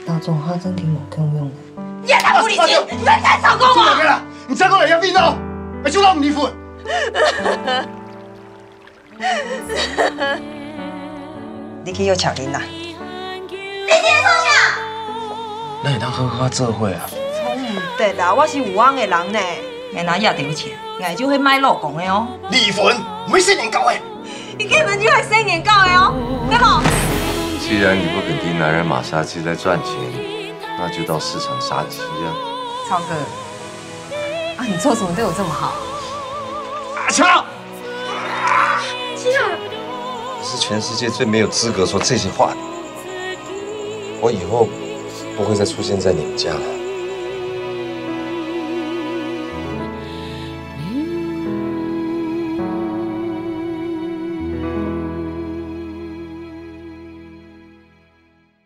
大众化真挺无共用的。你才不理解，你们太成功啊！啦，唔使我嚟入邊度，咪少諗唔離婚。你去约巧玲啦。你今天做啥？咱会当好好做伙啊。从唔得啦，我是有翁的人呢。眼拿也对不起，眼就会卖老公的哦。離婚唔會新年搞嘅。你根本就係新年告的哦，對冇？既然你不肯听男人马杀鸡在赚钱，那就到市场杀鸡啊！超哥，啊，你做什么对我这么好？阿强，你是全世界最没有资格说这些话的。我以后不会再出现在你们家了。